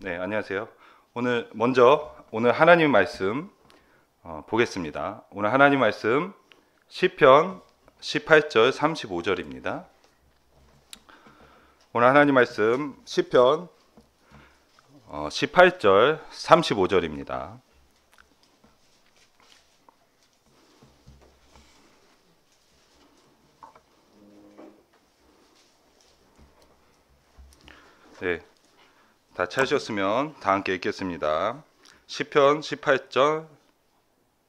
네, 안녕하세요. 오늘 하나님 말씀 보겠습니다. 오늘 하나님 말씀 시편 18절 35절입니다. 오늘 하나님 말씀 시편 18절 35절입니다. 네, 다 찾으셨으면 다 함께 읽겠습니다. 시편 18장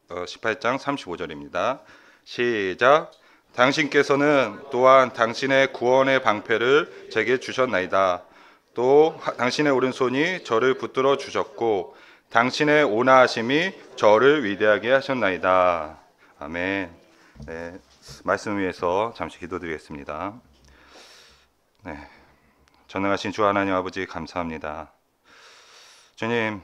35절입니다. 시작. 당신께서는 또한 당신의 구원의 방패를 제게 주셨나이다. 또 당신의 오른손이 저를 붙들어 주셨고 당신의 온화하심이 저를 위대하게 하셨나이다. 아멘. 네, 말씀 위해서 잠시 기도드리겠습니다. 네, 전능하신 주 하나님 아버지 감사합니다. 주님,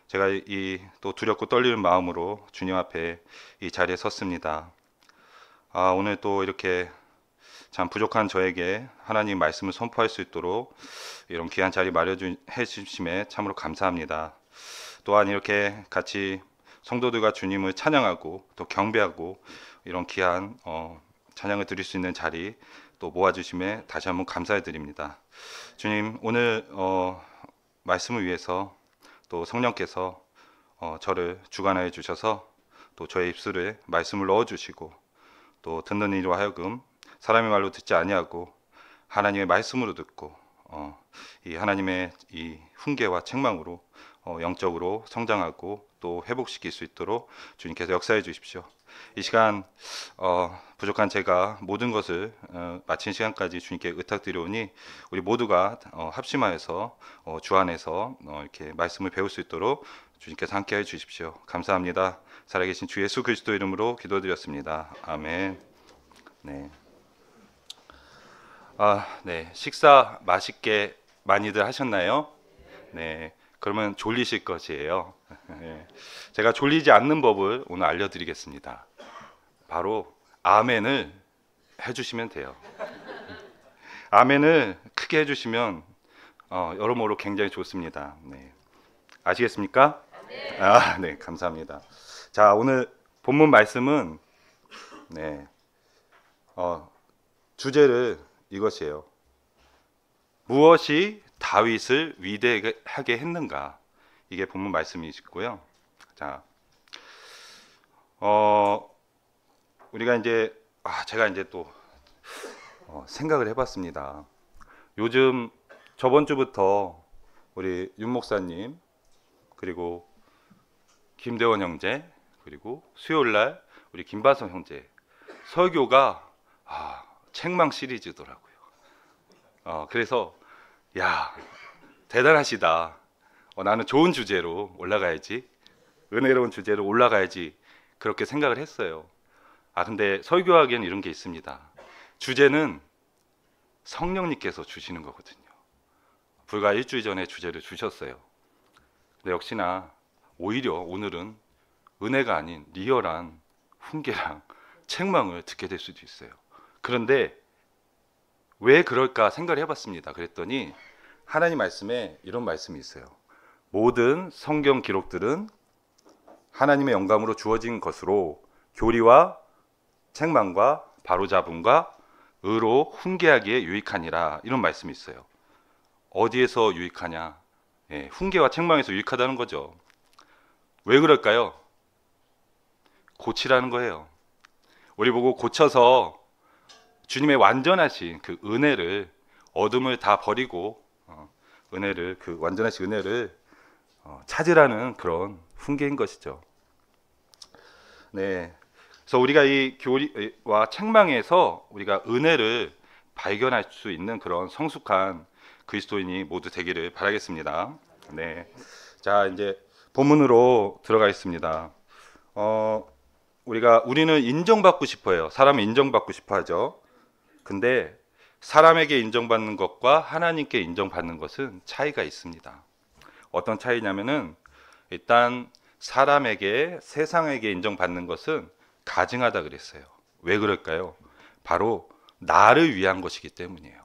제가 이 또 두렵고 떨리는 마음으로 주님 앞에 이 자리에 섰습니다. 오늘 또 이렇게 참 부족한 저에게 하나님 말씀을 선포할 수 있도록 이런 귀한 자리 마련해 주심에 참으로 감사합니다. 또한 이렇게 같이 성도들과 주님을 찬양하고 또 경배하고 이런 귀한 찬양을 드릴 수 있는 자리 또 모아주심에 다시 한번 감사해 드립니다. 주님, 오늘 말씀을 위해서 또 성령께서 저를 주관하여 주셔서 또 저의 입술에 말씀을 넣어 주시고 또 듣는 이로 하여금 사람의 말로 듣지 아니하고 하나님의 말씀으로 듣고 이 하나님의 이 훈계와 책망으로 영적으로 성장하고 또 회복시킬 수 있도록 주님께서 역사해 주십시오. 이 시간 부족한 제가 모든 것을 마친 시간까지 주님께 의탁드려오니 우리 모두가 합심하여서 주 안에서 이렇게 말씀을 배울 수 있도록 주님께서 함께해 주십시오. 감사합니다. 살아계신 주 예수 그리스도 이름으로 기도드렸습니다. 아멘. 네. 네. 식사 맛있게 많이들 하셨나요? 네. 그러면 졸리실 것이에요. 네. 제가 졸리지 않는 법을 오늘 알려드리겠습니다. 바로 아멘을 해주시면 돼요. 아멘을 크게 해주시면 여러모로 굉장히 좋습니다. 네. 아시겠습니까? 네, 감사합니다. 자, 오늘 본문 말씀은 주제를 이것이에요. 무엇이 다윗을 위대하게 했는가? 이게 본문 말씀이시고요. 자, 우리가 이제 제가 이제 또 생각을 해봤습니다. 요즘 저번 주부터 우리 윤 목사님 그리고 김대원 형제 그리고 수요일 날 우리 김바성 형제 설교가 책망 시리즈더라고요. 그래서 야, 대단하시다. 나는 좋은 주제로 올라가야지, 은혜로운 주제로 올라가야지 그렇게 생각을 했어요. 근데 설교하기엔 이런 게 있습니다. 주제는 성령님께서 주시는 거거든요. 불과 일주일 전에 주제를 주셨어요. 근데 역시나 오히려 오늘은 은혜가 아닌 리얼한 훈계랑 책망을 듣게 될 수도 있어요. 그런데 왜 그럴까 생각을 해봤습니다. 그랬더니 하나님 말씀에 이런 말씀이 있어요. 모든 성경 기록들은 하나님의 영감으로 주어진 것으로 교리와 책망과 바로잡음과 의로 훈계하기에 유익하니라, 이런 말씀이 있어요. 어디에서 유익하냐? 훈계와 책망에서 유익하다는 거죠. 왜 그럴까요? 고치라는 거예요. 우리 보고 고쳐서 주님의 완전하신 그 은혜를, 어둠을 다 버리고 은혜를, 그 완전하신 은혜를 찾으라는 그런 훈계인 것이죠. 네. 그래서 우리가 이 교리와 책망에서 우리가 은혜를 발견할 수 있는 그런 성숙한 그리스도인이 모두 되기를 바라겠습니다. 네. 자, 이제 본문으로 들어가겠습니다. 우리는 인정받고 싶어요. 사람은 인정받고 싶어 하죠. 근데 사람에게 인정받는 것과 하나님께 인정받는 것은 차이가 있습니다. 어떤 차이냐면은, 일단 사람에게, 세상에게 인정받는 것은 가증하다 그랬어요. 왜 그럴까요? 바로 나를 위한 것이기 때문이에요.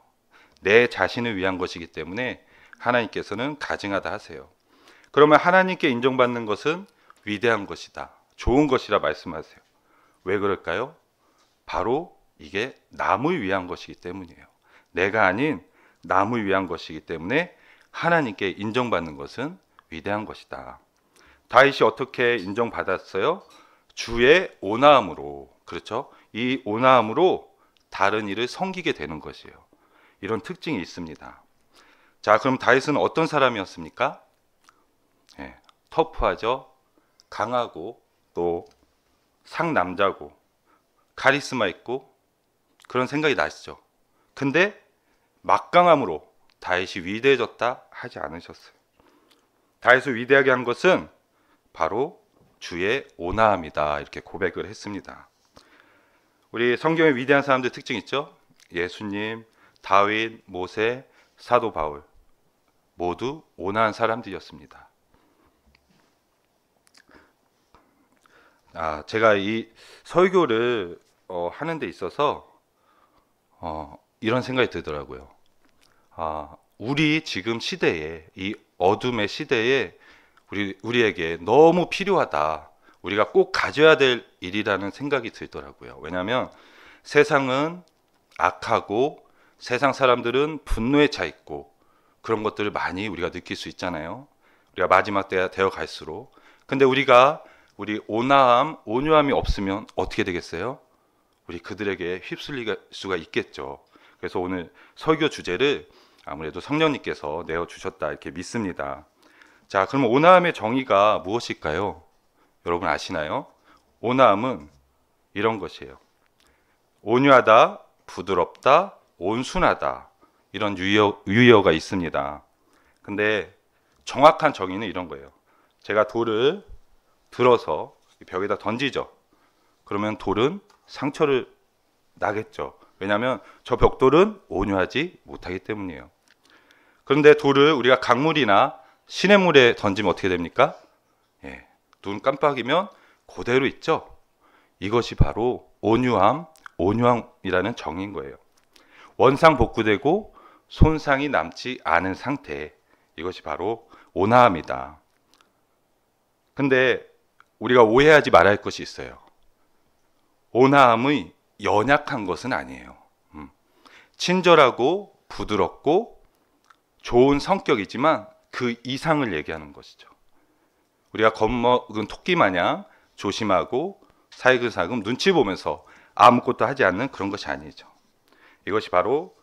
내 자신을 위한 것이기 때문에 하나님께서는 가증하다 하세요. 그러면 하나님께 인정받는 것은 위대한 것이다, 좋은 것이라 말씀하세요. 왜 그럴까요? 바로 이게 남을 위한 것이기 때문이에요. 내가 아닌 남을 위한 것이기 때문에 하나님께 인정받는 것은 위대한 것이다. 다윗이 어떻게 인정받았어요? 주의 온화함으로. 그렇죠? 이 온화함으로 다른 이를 섬기게 되는 것이에요. 이런 특징이 있습니다. 자, 그럼 다윗은 어떤 사람이었습니까? 터프하죠. 강하고 또 상남자고 카리스마 있고 그런 생각이 나시죠. 근데 막강함으로 다윗이 위대해졌다 하지 않으셨어요. 다윗을 위대하게 한 것은 바로 주의 온화함이다, 이렇게 고백을 했습니다. 우리 성경의 위대한 사람들 특징 있죠? 예수님, 다윗, 모세, 사도 바울 모두 온화한 사람들이었습니다. 제가 이 설교를 하는 데 있어서 이런 생각이 들더라고요. 우리 지금 시대에, 이 어둠의 시대에 우리에게 너무 필요하다, 우리가 꼭 가져야 될 일이라는 생각이 들더라고요. 왜냐하면 세상은 악하고 세상 사람들은 분노에 차 있고 그런 것들을 많이 우리가 느낄 수 있잖아요. 우리가 마지막 때가 되어 갈수록. 근데 우리 온화함, 온유함이 없으면 어떻게 되겠어요? 우리 그들에게 휩쓸릴 수가 있겠죠. 그래서 오늘 설교 주제를 아무래도 성령님께서 내어주셨다, 이렇게 믿습니다. 자, 그럼 온화함의 정의가 무엇일까요? 여러분 아시나요? 온화함은 이런 것이에요. 온유하다, 부드럽다, 온순하다, 이런 유의어가 있습니다. 근데 정확한 정의는 이런 거예요. 제가 돌을 들어서 벽에다 던지죠. 그러면 돌은 상처를 나겠죠. 왜냐하면 저 벽돌은 온유하지 못하기 때문이에요. 그런데 돌을 우리가 강물이나 시냇물에 던지면 어떻게 됩니까? 눈 깜빡이면 그대로 있죠. 이것이 바로 온유함이라는 정의인 거예요. 원상복구되고 손상이 남지 않은 상태, 이것이 바로 온화함이다. 근데 우리가 오해하지 말아야 할 것이 있어요. 온화함의 연약한 것은 아니에요. 친절하고 부드럽고 좋은 성격이지만 그 이상을 얘기하는 것이죠. 우리가 겁먹은 토끼 마냥 조심하고 살금살금 눈치 보면서 아무것도 하지 않는 그런 것이 아니죠. 이것이 바로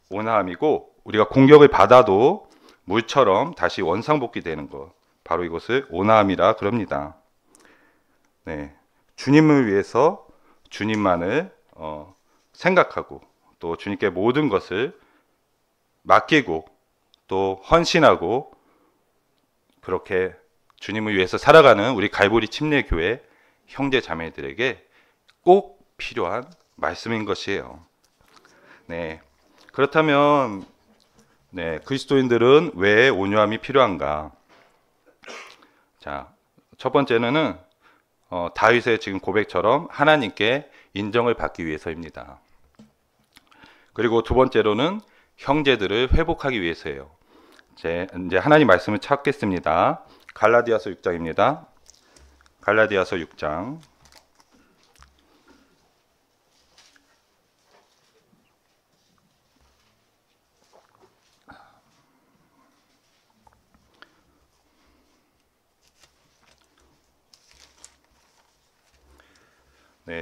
온화함이고, 우리가 공격을 받아도 물처럼 다시 원상복귀되는 것, 바로 이것을 온화함이라 그럽니다. 주님을 위해서 주님만을 생각하고 또 주님께 모든 것을 맡기고 또 헌신하고 그렇게 주님을 위해서 살아가는 우리 갈보리 침례교회 형제 자매들에게 꼭 필요한 말씀인 것이에요. 그렇다면 그리스도인들은 왜 온유함이 필요한가? 자, 첫 번째는 다윗의 지금 고백처럼 하나님께 인정을 받기 위해서입니다. 그리고 두 번째로는 형제들을 회복하기 위해서예요. 이제 하나님 말씀을 찾겠습니다. 갈라디아서 6장입니다. 갈라디아서 6장.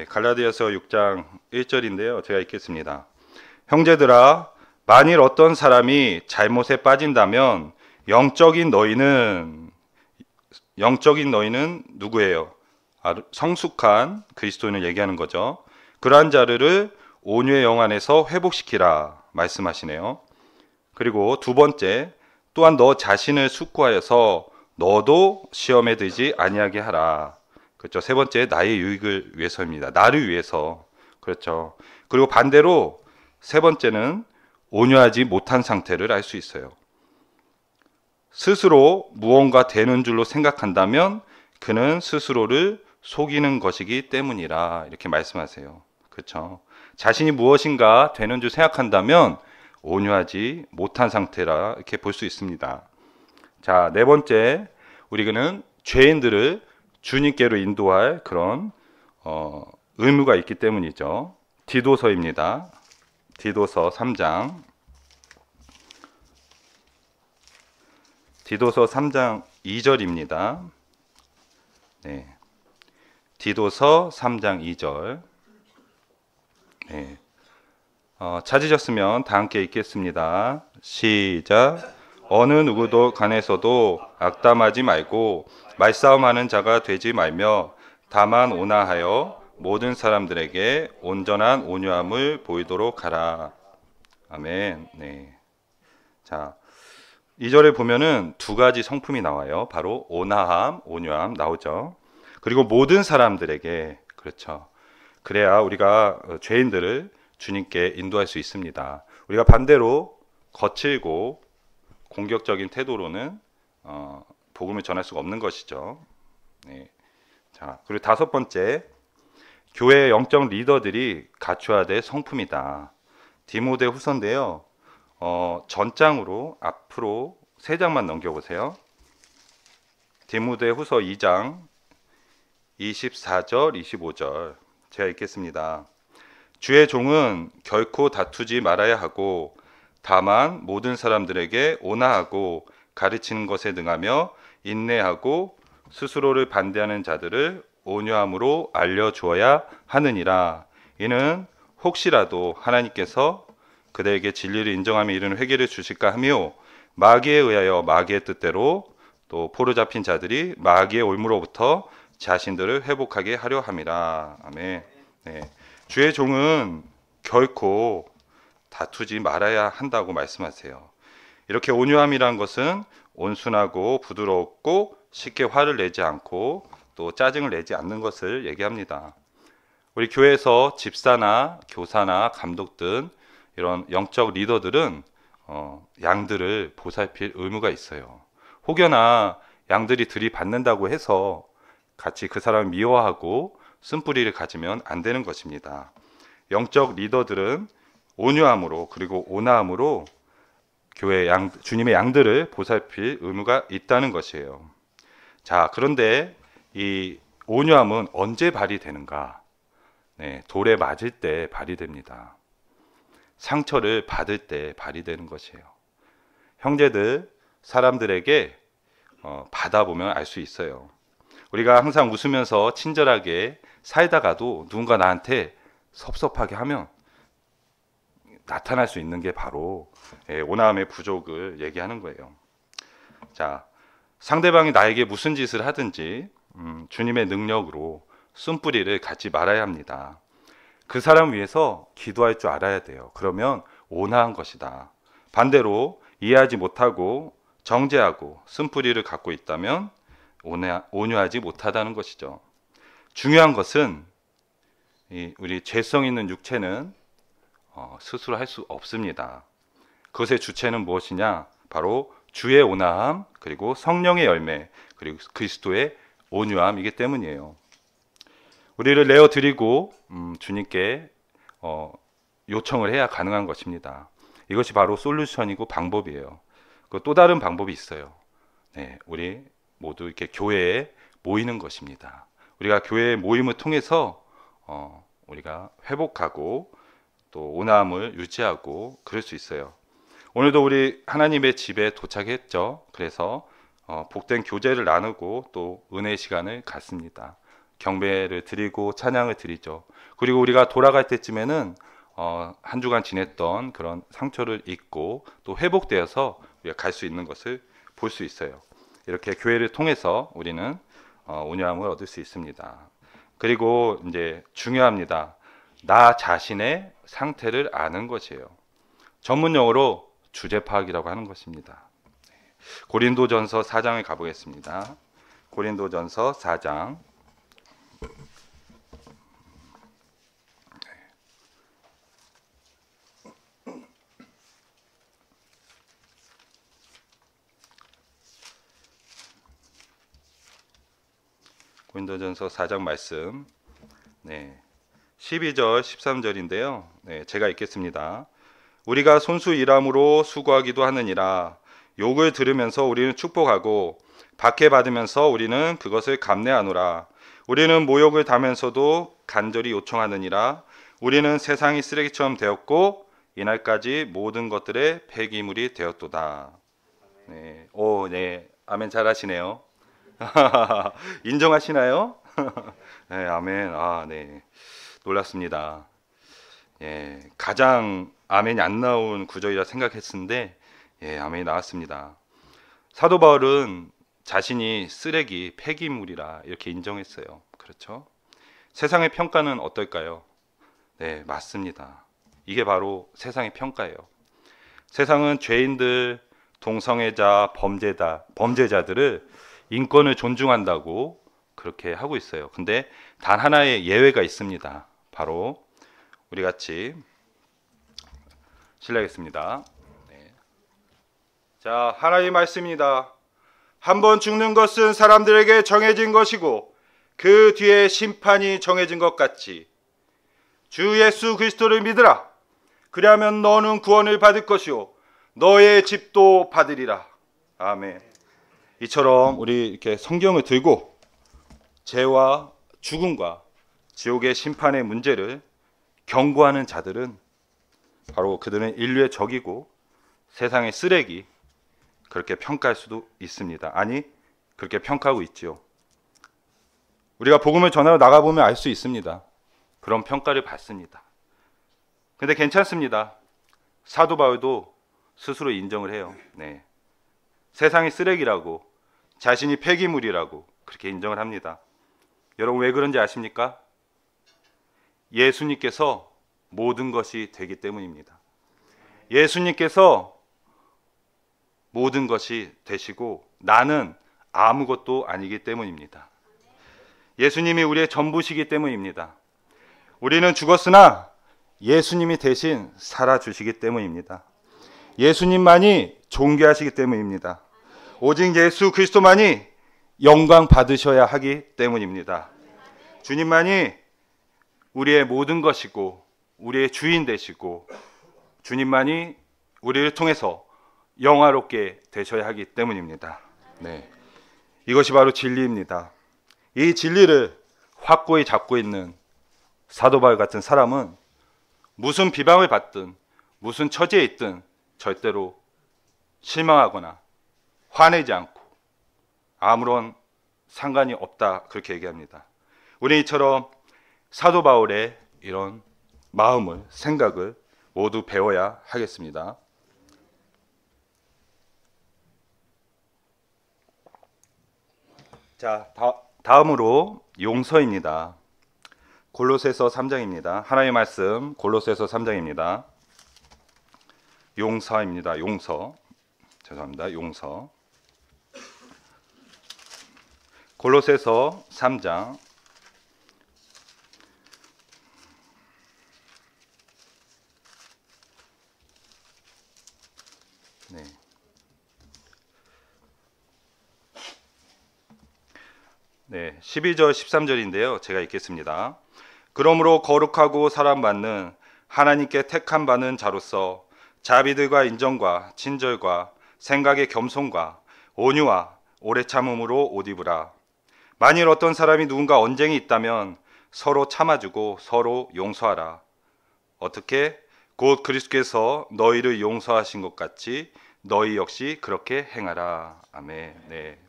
갈라디아서 6장 1절인데요. 제가 읽겠습니다. 형제들아, 만일 어떤 사람이 잘못에 빠진다면 영적인 너희는 누구예요? 성숙한 그리스도인을 얘기하는 거죠. 그러한 자를 온유의 영 안에서 회복시키라 말씀하시네요. 그리고 두 번째, 또한 너 자신을 숙고하여서 너도 시험에 들지 아니하게 하라. 그렇죠. 세 번째, 나의 유익을 위해서입니다. 나를 위해서. 그렇죠. 그리고 반대로 세 번째는 온유하지 못한 상태를 알 수 있어요. 스스로 무언가 되는 줄로 생각한다면 그는 스스로를 속이는 것이기 때문이라, 이렇게 말씀하세요. 그렇죠. 자신이 무엇인가 되는 줄 생각한다면 온유하지 못한 상태라 이렇게 볼 수 있습니다. 자, 네 번째, 우리는 죄인들을 주님께로 인도할 그런 의무가 있기 때문이죠. 디도서입니다. 디도서 3장. 디도서 3장 2절입니다. 네. 디도서 3장 2절. 네. 찾으셨으면 다 함께 읽겠습니다. 시작. 어느 누구도 간에서도 악담하지 말고 말싸움하는 자가 되지 말며 다만 온화하여 모든 사람들에게 온전한 온유함을 보이도록 하라. 아멘. 네. 자, 2절에 보면은 두 가지 성품이 나와요. 바로 온화함, 온유함 나오죠. 그리고 모든 사람들에게, 그렇죠. 그래야 우리가 죄인들을 주님께 인도할 수 있습니다. 우리가 반대로 거칠고 공격적인 태도로는 복음을 전할 수가 없는 것이죠. 네. 자, 그리고 다섯 번째, 교회의 영적 리더들이 갖춰야 될 성품이다. 디모데 후서인데요. 전장으로 앞으로 3장만 넘겨보세요. 디모데 후서 2장 24절, 25절 제가 읽겠습니다. 주의 종은 결코 다투지 말아야 하고 다만 모든 사람들에게 온화하고 가르치는 것에 능하며 인내하고 스스로를 반대하는 자들을 온유함으로 알려주어야 하느니라. 이는 혹시라도 하나님께서 그들에게 진리를 인정하며 이르는 회개를 주실까 하며 마귀에 의하여 마귀의 뜻대로 또 포로 잡힌 자들이 마귀의 올무로부터 자신들을 회복하게 하려 함이라. 아멘. 네. 주의 종은 결코 다투지 말아야 한다고 말씀하세요. 이렇게 온유함이란 것은 온순하고 부드럽고 쉽게 화를 내지 않고 또 짜증을 내지 않는 것을 얘기합니다. 우리 교회에서 집사나 교사나 감독 등 이런 영적 리더들은 양들을 보살필 의무가 있어요. 혹여나 양들이 들이받는다고 해서 같이 그 사람을 미워하고 쓴뿌리를 가지면 안 되는 것입니다. 영적 리더들은 온유함으로 그리고 온화함으로 교회 주님의 양들을 보살필 의무가 있다는 것이에요. 자, 그런데 이 온유함은 언제 발휘되는가? 네, 돌에 맞을 때 발휘됩니다. 상처를 받을 때 발휘되는 것이에요. 형제들, 사람들에게 받아보면 알 수 있어요. 우리가 항상 웃으면서 친절하게 살다가도 누군가 나한테 섭섭하게 하면 나타날 수 있는 게 바로 온화함의 부족을 얘기하는 거예요. 자, 상대방이 나에게 무슨 짓을 하든지 주님의 능력으로 쓴뿌리를 갖지 말아야 합니다. 그 사람 위해서 기도할 줄 알아야 돼요. 그러면 온화한 것이다. 반대로 이해하지 못하고 정죄하고 쓴뿌리를 갖고 있다면 온유하지 못하다는 것이죠. 중요한 것은 우리 죄성 있는 육체는 스스로 할 수 없습니다. 그것의 주체는 무엇이냐? 바로 주의 온화함, 그리고 성령의 열매, 그리고 그리스도의 온유함이기 때문이에요. 우리를 내어드리고 주님께 요청을 해야 가능한 것입니다. 이것이 바로 솔루션이고 방법이에요. 또 다른 방법이 있어요. 네, 우리 모두 이렇게 교회에 모이는 것입니다. 우리가 교회의 모임을 통해서 우리가 회복하고 또 온화함을 유지하고 그럴 수 있어요. 오늘도 우리 하나님의 집에 도착했죠. 그래서 복된 교제를 나누고 또 은혜의 시간을 갖습니다. 경배를 드리고 찬양을 드리죠. 그리고 우리가 돌아갈 때쯤에는 한 주간 지냈던 그런 상처를 잊고 또 회복되어서 우리가 갈 수 있는 것을 볼 수 있어요. 이렇게 교회를 통해서 우리는 온유함을 얻을 수 있습니다. 그리고 이제 중요합니다. 나 자신의 상태를 아는 것이에요. 전문 용어로 주제 파악이라고 하는 것입니다. 고린도전서 4장을 가보겠습니다. 고린도전서 4장. 고린도전서 4장 말씀. 네. 12절, 13절인데요. 네, 제가 읽겠습니다. 우리가 손수 일함으로 수고하기도 하느니라. 욕을 들으면서 우리는 축복하고 박해받으면서 우리는 그것을 감내하노라. 우리는 모욕을 당하면서도 간절히 요청하느니라. 우리는 세상이 쓰레기처럼 되었고 이날까지 모든 것들의 폐기물이 되었도다. 네, 네, 아멘 잘하시네요. 인정하시나요? 네, 아멘. 네, 놀랐습니다. 예, 가장 아멘이 안 나온 구절이라 생각했는데 아멘이 나왔습니다. 사도 바울은 자신이 쓰레기, 폐기물이라 이렇게 인정했어요. 그렇죠? 세상의 평가는 어떨까요? 네, 맞습니다. 이게 바로 세상의 평가예요. 세상은 죄인들, 동성애자, 범죄자들을 인권을 존중한다고 그렇게 하고 있어요. 근데 단 하나의 예외가 있습니다. 바로 우리 같이 실례하겠습니다. 네. 자, 하나님의 말씀입니다. 한번 죽는 것은 사람들에게 정해진 것이고 그 뒤에 심판이 정해진 것 같이 주 예수 그리스도를 믿으라. 그리하면 너는 구원을 받을 것이요 너의 집도 받으리라. 아멘. 이처럼 우리 이렇게 성경을 들고 죄와 죽음과 지옥의 심판의 문제를 경고하는 자들은 바로 그들은 인류의 적이고 세상의 쓰레기, 그렇게 평가할 수도 있습니다. 아니, 그렇게 평가하고 있지요. 우리가 복음을 전하러 나가보면 알 수 있습니다. 그런 평가를 받습니다. 근데 괜찮습니다. 사도 바울도 스스로 인정을 해요. 네. 세상이 쓰레기라고, 자신이 폐기물이라고 그렇게 인정을 합니다. 여러분 왜 그런지 아십니까? 예수님께서 모든 것이 되기 때문입니다. 예수님께서 모든 것이 되시고 나는 아무것도 아니기 때문입니다. 예수님이 우리의 전부시기 때문입니다. 우리는 죽었으나 예수님이 대신 살아주시기 때문입니다. 예수님만이 존귀하시기 때문입니다. 오직 예수 그리스도만이 영광 받으셔야 하기 때문입니다. 주님만이 우리의 모든 것이고 우리의 주인 되시고 주님만이 우리를 통해서 영화롭게 되셔야 하기 때문입니다. 네, 이것이 바로 진리입니다. 이 진리를 확고히 잡고 있는 사도 바울 같은 사람은 무슨 비방을 받든 무슨 처지에 있든 절대로 실망하거나 화내지 않고 아무런 상관이 없다, 그렇게 얘기합니다. 우리 이처럼 사도 바울의 이런 마음을, 생각을 모두 배워야 하겠습니다. 자, 다음으로 용서입니다. 골로새서 3장입니다. 하나님의 말씀 골로새서 3장입니다. 용서입니다. 용서. 죄송합니다. 용서. 골로새서 3장 네. 네, 12절 13절인데요. 제가 읽겠습니다. 그러므로 거룩하고 사랑받는 하나님께 택한 바는 자로서 자비들과 인정과 친절과 생각의 겸손과 온유와 오래 참음으로 옷 입으라. 만일 어떤 사람이 누군가 언쟁이 있다면 서로 참아주고 서로 용서하라. 어떻게? 곧 그리스도께서 너희를 용서하신 것 같이 너희 역시 그렇게 행하라. 아멘. 네.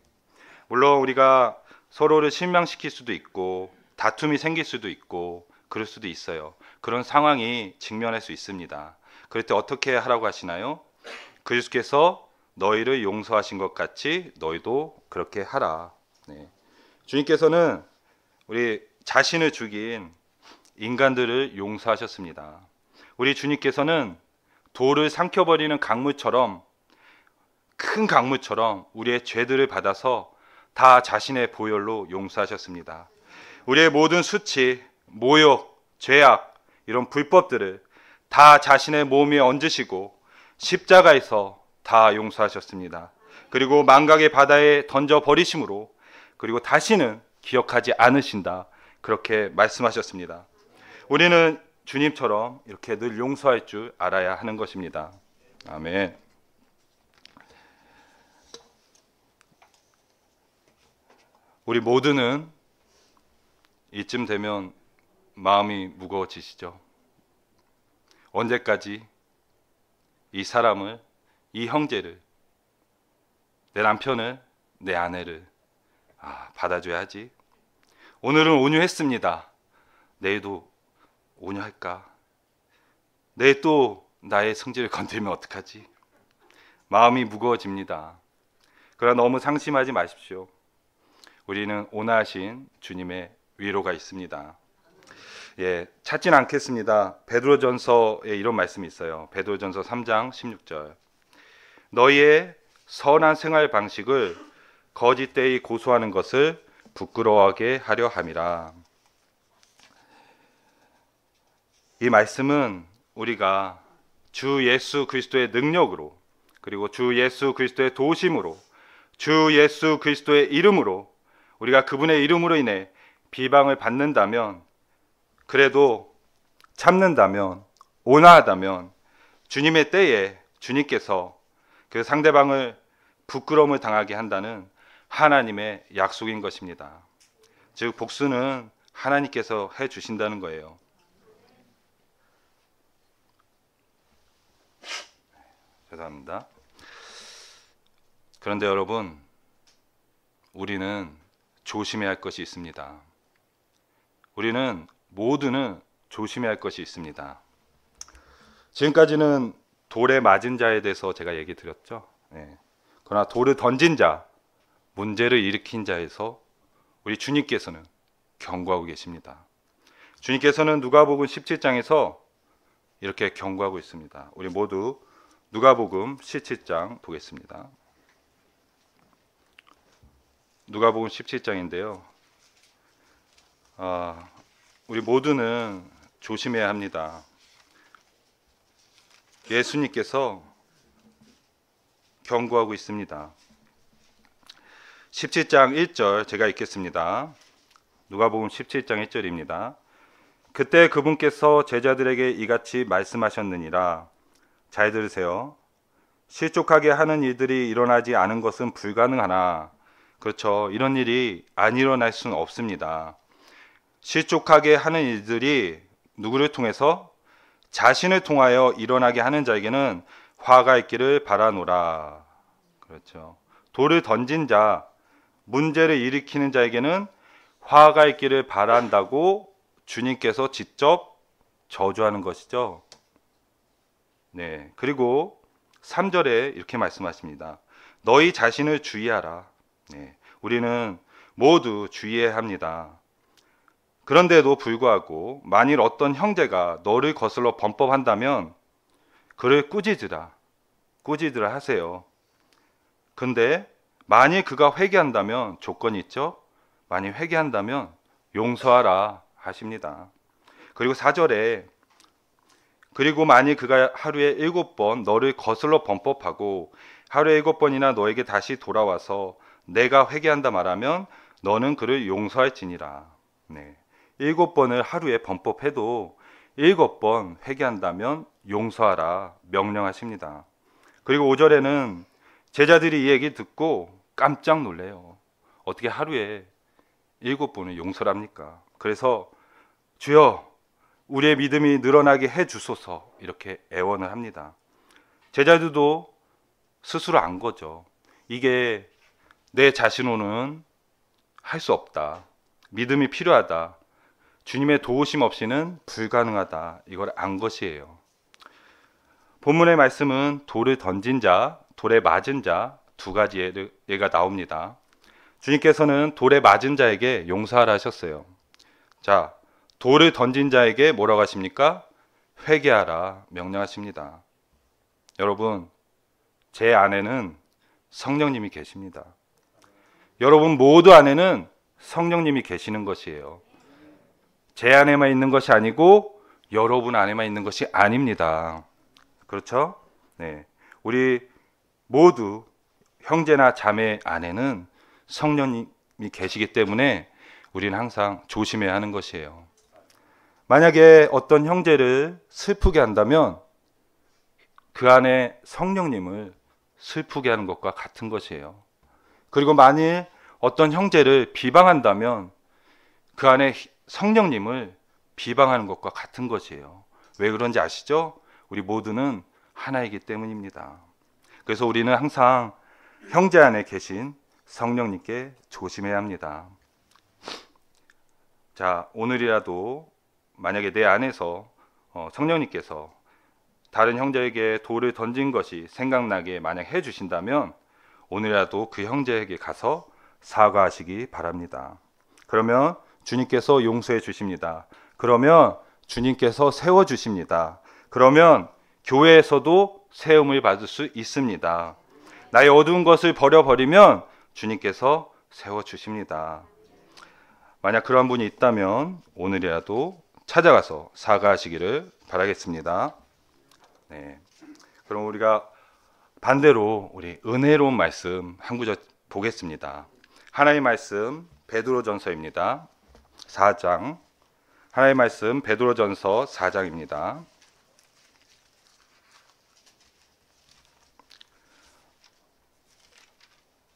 물론 우리가 서로를 실망시킬 수도 있고 다툼이 생길 수도 있고 그럴 수도 있어요. 그런 상황이 직면할 수 있습니다. 그럴 때 어떻게 하라고 하시나요? 그리스도께서 너희를 용서하신 것 같이 너희도 그렇게 하라. 네. 주님께서는 우리 자신을 죽인 인간들을 용서하셨습니다. 우리 주님께서는 돌을 삼켜버리는 강물처럼, 큰 강물처럼 우리의 죄들을 받아서 다 자신의 보혈로 용서하셨습니다. 우리의 모든 수치, 모욕, 죄악, 이런 불법들을 다 자신의 몸에 얹으시고 십자가에서 다 용서하셨습니다. 그리고 망각의 바다에 던져버리심으로 그리고 다시는 기억하지 않으신다, 그렇게 말씀하셨습니다. 우리는 주님처럼 이렇게 늘 용서할 줄 알아야 하는 것입니다. 아멘. 우리 모두는 이쯤 되면 마음이 무거워지시죠. 언제까지 이 사람을, 이 형제를, 내 남편을, 내 아내를 받아줘야지. 오늘은 온유했습니다. 내일도 온유할까? 내일 또 나의 성질을 건들면 어떡하지? 마음이 무거워집니다. 그러나 너무 상심하지 마십시오. 우리는 온화하신 주님의 위로가 있습니다. 찾진 않겠습니다. 베드로전서에 이런 말씀이 있어요. 베드로전서 3장 16절. 너희의 선한 생활 방식을 거짓되이 고소하는 것을 부끄러워하게 하려 함이라. 이 말씀은 우리가 주 예수 그리스도의 능력으로, 그리고 주 예수 그리스도의 도우심으로, 주 예수 그리스도의 이름으로, 우리가 그분의 이름으로 인해 비방을 받는다면, 그래도 참는다면, 온화하다면 주님의 때에 주님께서 그 상대방을 부끄러움을 당하게 한다는 하나님의 약속인 것입니다. 즉 복수는 하나님께서 해주신다는 거예요. 죄송합니다. 그런데 여러분, 우리는 조심해야 할 것이 있습니다. 우리는 모두는 조심해야 할 것이 있습니다. 지금까지는 돌에 맞은 자에 대해서 제가 얘기 드렸죠. 그러나 돌을 던진 자, 문제를 일으킨 자에서 우리 주님께서는 경고하고 계십니다. 주님께서는 누가복음 17장에서 이렇게 경고하고 있습니다. 우리 모두 누가복음 17장 보겠습니다. 누가복음 17장인데요. 우리 모두는 조심해야 합니다. 예수님께서 경고하고 있습니다. 17장 1절 제가 읽겠습니다. 누가복음 17장 1절입니다. 그때 그분께서 제자들에게 이같이 말씀하셨느니라. 잘 들으세요. 실족하게 하는 일들이 일어나지 않은 것은 불가능하나, 그렇죠, 이런 일이 안 일어날 수는 없습니다. 실족하게 하는 일들이 누구를 통해서? 자신을 통하여 일어나게 하는 자에게는 화가 있기를 바라노라. 그렇죠. 돌을 던진 자, 문제를 일으키는 자에게는 화가 있기를 바란다고 주님께서 직접 저주하는 것이죠. 그리고 3절에 이렇게 말씀하십니다. 너희 자신을 주의하라. 우리는 모두 주의해야 합니다. 그런데도 불구하고 만일 어떤 형제가 너를 거슬러 범법한다면 그를 꾸짖으라 하세요. 근데 만일 그가 회개한다면 조건이 있죠. 만일 회개한다면 용서하라 하십니다. 그리고 4절에 그리고 만일 그가 하루에 7번 너를 거슬러 범법하고 하루에 7번이나 너에게 다시 돌아와서 내가 회개한다 말하면 너는 그를 용서할지니라. 7번을 하루에 범법해도 7번 회개한다면 용서하라 명령하십니다. 그리고 5절에는 제자들이 이 얘기 듣고 깜짝 놀래요. 어떻게 하루에 7번을 용서랍니까? 그래서 주여 우리의 믿음이 늘어나게 해주소서 이렇게 애원을 합니다. 제자들도 스스로 안 거죠. 이게 내 자신으로는 할 수 없다. 믿음이 필요하다. 주님의 도우심 없이는 불가능하다. 이걸 안 것이에요. 본문의 말씀은 돌을 던진 자, 돌에 맞은 자 두 가지 예가 나옵니다. 주님께서는 돌에 맞은 자에게 용서하라 하셨어요. 자, 돌을 던진 자에게 뭐라고 하십니까? 회개하라 명령하십니다. 여러분, 제 안에는 성령님이 계십니다. 여러분 모두 안에는 성령님이 계시는 것이에요. 제 안에만 있는 것이 아니고 여러분 안에만 있는 것이 아닙니다. 그렇죠? 우리 모두 형제나 자매 안에는 성령님이 계시기 때문에 우리는 항상 조심해야 하는 것이에요. 만약에 어떤 형제를 슬프게 한다면 그 안에 성령님을 슬프게 하는 것과 같은 것이에요. 그리고 만일 어떤 형제를 비방한다면 그 안에 성령님을 비방하는 것과 같은 것이에요. 왜 그런지 아시죠? 우리 모두는 하나이기 때문입니다. 그래서 우리는 항상 형제 안에 계신 성령님께 조심해야 합니다. 자, 오늘이라도 만약에 내 안에서 성령님께서 다른 형제에게 돌을 던진 것이 생각나게 만약 해주신다면 오늘이라도 그 형제에게 가서 사과하시기 바랍니다. 그러면 주님께서 용서해 주십니다. 그러면 주님께서 세워주십니다. 그러면 교회에서도 세움을 받을 수 있습니다. 나의 어두운 것을 버려버리면 주님께서 세워주십니다. 만약 그런 분이 있다면 오늘이라도 찾아가서 사과하시기를 바라겠습니다. 네. 그럼 우리가 반대로 우리 은혜로운 말씀 한 구절 보겠습니다. 하나님의 말씀 베드로전서입니다. 4장. 하나님의 말씀 베드로전서 4장입니다.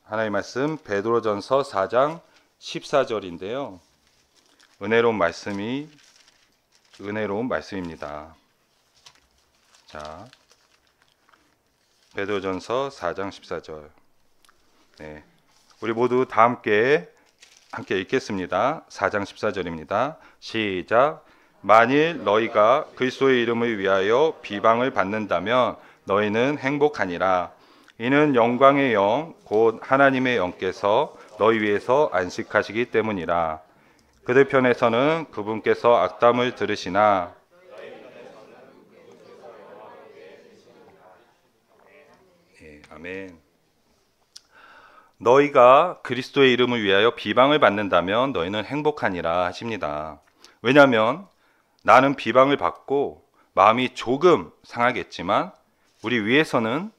하나님의 말씀 베드로전서 4장 14절인데요. 은혜로운 말씀입니다. 자, 베드로전서 4장 14절. 네. 우리 모두 다 함께 읽겠습니다. 4장 14절입니다. 시작. 만일 너희가 그리스도의 이름을 위하여 비방을 받는다면 너희는 행복하니라. 이는 영광의 영 곧 하나님의 영께서 너희 위에서 안식하시기 때문이라. 그들 편에서는 그분께서 악담을 들으시나 아멘. 너희가 그리스도의 이름을 위하여 비방을 받는다면 너희는 행복하니라 하십니다. 왜냐하면 나는 비방을 받고 마음이 조금 상하겠지만 우리 위에서는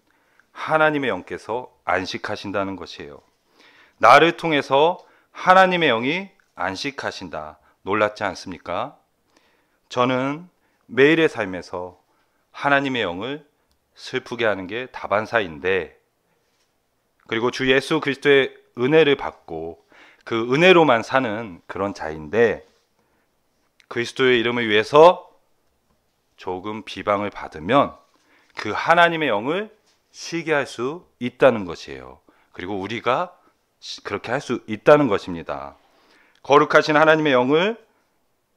하나님의 영께서 안식하신다는 것이에요. 나를 통해서 하나님의 영이 안식하신다. 놀랍지 않습니까? 저는 매일의 삶에서 하나님의 영을 슬프게 하는 게 다반사인데, 그리고 주 예수 그리스도의 은혜를 받고 그 은혜로만 사는 그런 자인데, 그리스도의 이름을 위해서 조금 비방을 받으면 그 하나님의 영을 쉬게 할 수 있다는 것이에요. 그리고 우리가 그렇게 할 수 있다는 것입니다. 거룩하신 하나님의 영을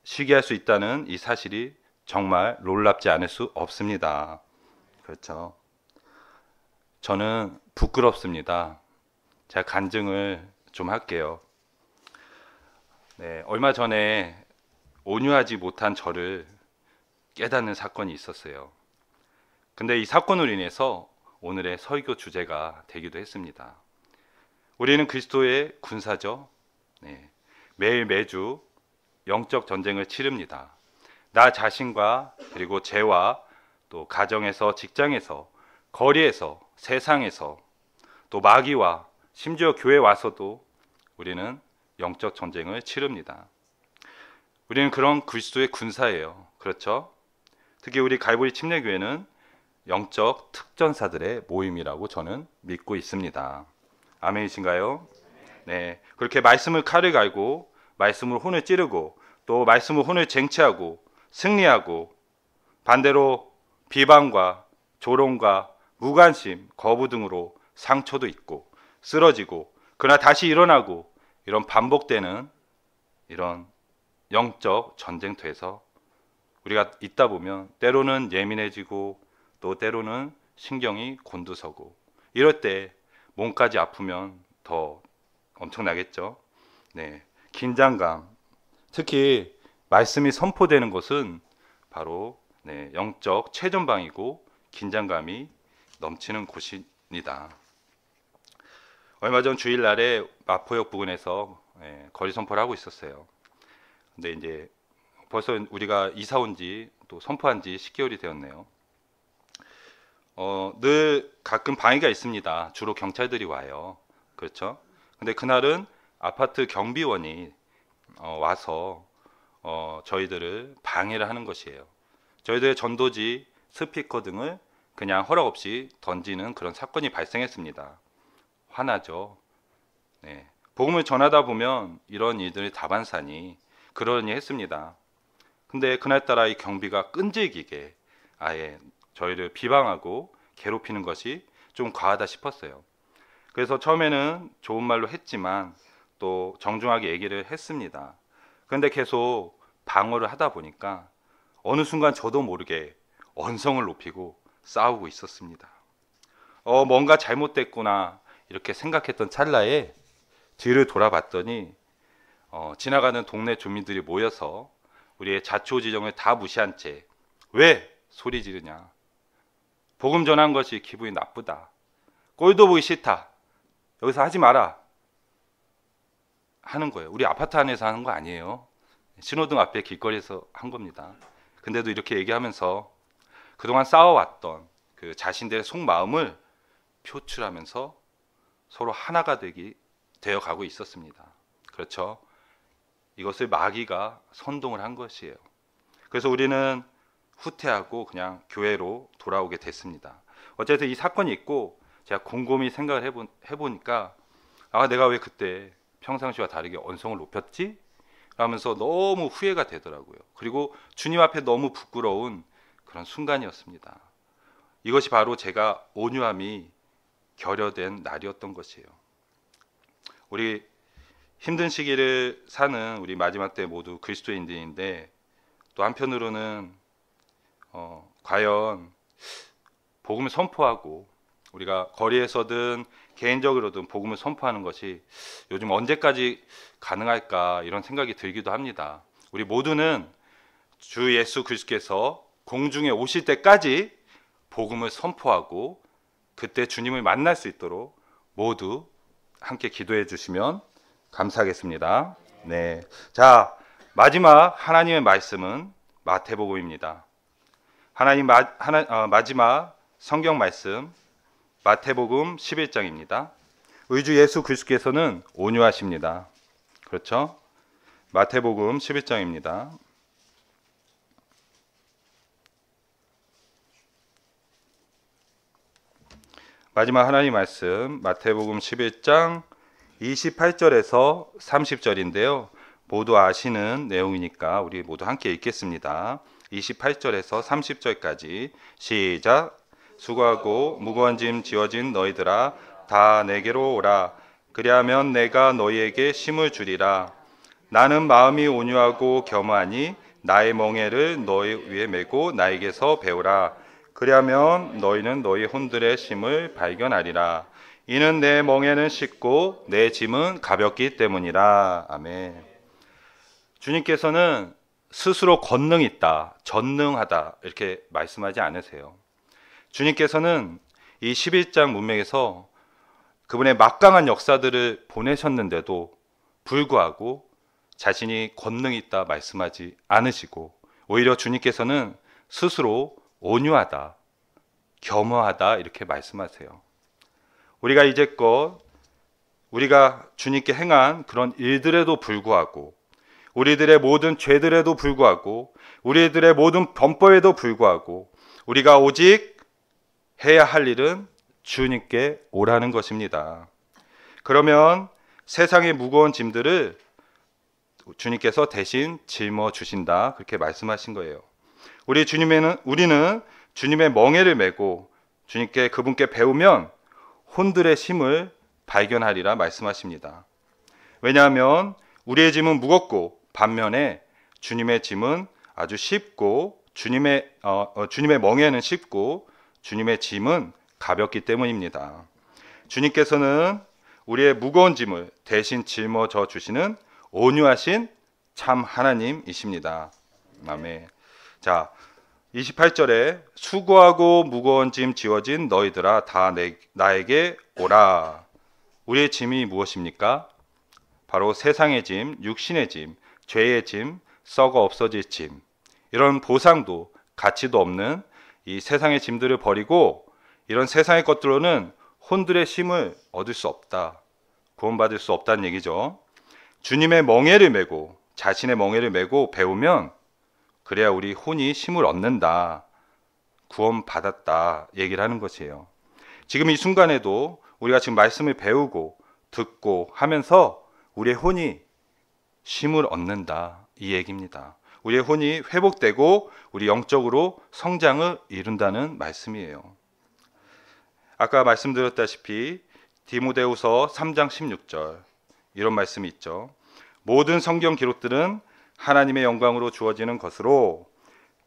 쉬게 할 수 있다는 이 사실이 정말 놀랍지 않을 수 없습니다. 그렇죠. 저는 부끄럽습니다. 제가 간증을 좀 할게요. 네, 얼마 전에 온유하지 못한 저를 깨닫는 사건이 있었어요. 근데 이 사건으로 인해서 오늘의 설교 주제가 되기도 했습니다. 우리는 그리스도의 군사죠. 네, 매주 영적 전쟁을 치릅니다. 나 자신과 그리고 죄와 또 가정에서, 직장에서, 거리에서, 세상에서, 또 마귀와 심지어 교회에 와서도 우리는 영적 전쟁을 치릅니다. 우리는 그런 그리스도의 군사예요. 그렇죠? 특히 우리 갈보리 침례교회는 영적 특전사들의 모임이라고 저는 믿고 있습니다. 아멘이신가요? 네, 그렇게 말씀을 칼을 갈고 말씀으로 혼을 찌르고 또 말씀으로 혼을 쟁취하고 승리하고, 반대로 비방과 조롱과 무관심, 거부 등으로 상처도 있고 쓰러지고 그러나 다시 일어나고, 이런 반복되는 이런 영적 전쟁터에서 우리가 있다 보면 때로는 예민해지고 또 때로는 신경이 곤두서고, 이럴 때 몸까지 아프면 더 엄청나겠죠. 네, 긴장감, 특히 말씀이 선포되는 것은 바로 영적 최전방이고 긴장감이 넘치는 곳입니다. 얼마 전 주일날에 마포역 부근에서 거리 선포를 하고 있었어요. 근데 이제 벌써 우리가 이사 온 지 또 선포한 지 10개월이 되었네요. 늘 가끔 방해가 있습니다. 주로 경찰들이 와요. 그렇죠? 근데 그날은 아파트 경비원이 와서 저희들을 방해를 하는 것이에요. 저희들의 전도지, 스피커 등을 그냥 허락 없이 던지는 그런 사건이 발생했습니다. 화나죠. 네. 복음을 전하다 보면 이런 일들이 다반사니 그러니 했습니다. 근데 그날따라 이 경비가 끈질기게 아예 저희를 비방하고 괴롭히는 것이 좀 과하다 싶었어요. 그래서 처음에는 좋은 말로 했지만 또 정중하게 얘기를 했습니다. 그런데 계속 방어를 하다 보니까 어느 순간 저도 모르게 언성을 높이고 싸우고 있었습니다. 뭔가 잘못됐구나 이렇게 생각했던 찰나에 뒤를 돌아봤더니 지나가는 동네 주민들이 모여서 우리의 자초지정을 다 무시한 채 왜 소리 지르냐, 복음 전한 것이 기분이 나쁘다, 꼴도 보기 싫다, 여기서 하지 마라 하는 거예요. 우리 아파트 안에서 하는 거 아니에요. 신호등 앞에 길거리에서 한 겁니다. 근데도 이렇게 얘기하면서 그동안 싸워왔던 그 자신들의 속마음을 표출하면서 서로 하나가 되어 가고 있었습니다. 그렇죠. 이것을 마귀가 선동을 한 것이에요. 그래서 우리는 후퇴하고 그냥 교회로 돌아오게 됐습니다. 어쨌든 이 사건이 있고 제가 곰곰이 생각을 해보니까 내가 왜 그때 평상시와 다르게 언성을 높였지? 하면서 너무 후회가 되더라고요. 그리고 주님 앞에 너무 부끄러운 그런 순간이었습니다. 이것이 바로 제가 온유함이 결여된 날이었던 것이에요. 우리 힘든 시기를 사는 우리 마지막 때 모두 그리스도인들인데 또 한편으로는 과연 복음을 선포하고 우리가 거리에서든 개인적으로든 복음을 선포하는 것이 요즘 언제까지 가능할까 이런 생각이 들기도 합니다. 우리 모두는 주 예수 그리스도께서 공중에 오실 때까지 복음을 선포하고 그때 주님을 만날 수 있도록 모두 함께 기도해 주시면 감사하겠습니다. 네. 자, 마지막 하나님의 말씀은 마태복음입니다. 마지막 성경 말씀 마태복음 11장입니다. 우리 주 예수 그리스도께서는 온유하십니다. 그렇죠? 마태복음 11장입니다. 마지막 하나님 말씀 마태복음 11장 28절에서 30절인데요. 모두 아시는 내용이니까 우리 모두 함께 읽겠습니다. 28절에서 30절까지 시작. 수고하고 무거운 짐 지어진 너희들아 다 내게로 오라. 그리하면 내가 너희에게 쉼을 주리라. 나는 마음이 온유하고 겸허하니 나의 멍에를 너희 위에 메고 나에게서 배우라. 그리하면 너희는 너희 혼들의 쉼을 발견하리라. 이는 내 멍에는 쉽고 내 짐은 가볍기 때문이라. 아멘. 주님께서는 스스로 권능이 있다, 전능하다 이렇게 말씀하지 않으세요. 주님께서는 이 11장 문맥에서 그분의 막강한 역사들을 보내셨는데도 불구하고 자신이 권능이 있다 말씀하지 않으시고 오히려 주님께서는 스스로 온유하다, 겸허하다 이렇게 말씀하세요. 우리가 이제껏 우리가 주님께 행한 그런 일들에도 불구하고 우리들의 모든 죄들에도 불구하고 우리들의 모든 범법에도 불구하고 우리가 오직 해야 할 일은 주님께 오라는 것입니다. 그러면 세상의 무거운 짐들을 주님께서 대신 짊어 주신다 그렇게 말씀하신 거예요. 우리는 주님의 멍에를 메고 주님께 그분께 배우면 혼들의 쉼을 발견하리라 말씀하십니다. 왜냐하면 우리의 짐은 무겁고 반면에 주님의 짐은 아주 쉽고 주님의 멍에는 쉽고 주님의 짐은 가볍기 때문입니다. 주님께서는 우리의 무거운 짐을 대신 짊어져 주시는 온유하신 참 하나님이십니다. 아멘. 자, 28절에 수고하고 무거운 짐 지어진 너희들아 다 나에게 오라. 우리의 짐이 무엇입니까? 바로 세상의 짐, 육신의 짐, 죄의 짐, 썩어 없어질 짐, 이런 보상도 가치도 없는 이 세상의 짐들을 버리고 이런 세상의 것들로는 혼들의 쉼을 얻을 수 없다, 구원받을 수 없다는 얘기죠. 주님의 멍에를 메고 자신의 멍에를 메고 배우면 그래야 우리 혼이 쉼을 얻는다, 구원받았다 얘기를 하는 것이에요. 지금 이 순간에도 우리가 지금 말씀을 배우고 듣고 하면서 우리의 혼이 쉼을 얻는다 이 얘기입니다. 우리의 혼이 회복되고 우리 영적으로 성장을 이룬다는 말씀이에요. 아까 말씀드렸다시피 디모데후서 3장 16절 이런 말씀이 있죠. 모든 성경 기록들은 하나님의 영광으로 주어지는 것으로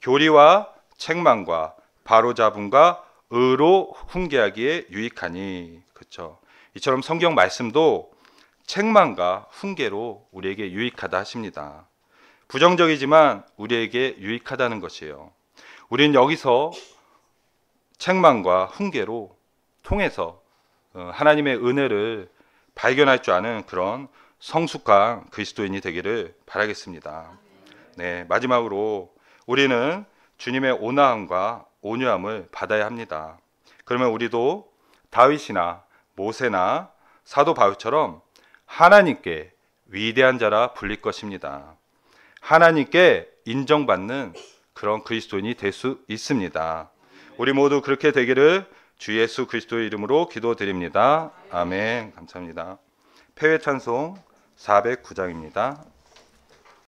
교리와 책망과 바로잡음과 의로 훈계하기에 유익하니. 그렇죠. 이처럼 성경 말씀도 책망과 훈계로 우리에게 유익하다 하십니다. 부정적이지만 우리에게 유익하다는 것이에요. 우리는 여기서 책망과 훈계로 통해서 하나님의 은혜를 발견할 줄 아는 그런 성숙한 그리스도인이 되기를 바라겠습니다. 네, 마지막으로 우리는 주님의 온화함과 온유함을 받아야 합니다. 그러면 우리도 다윗이나 모세나 사도 바울처럼 하나님께 위대한 자라 불릴 것입니다. 하나님께 인정받는 그런 그리스도인이 될 수 있습니다. 우리 모두 그렇게 되기를 주 예수 그리스도의 이름으로 기도드립니다. 아멘. 감사합니다. 패회 찬송 409장입니다.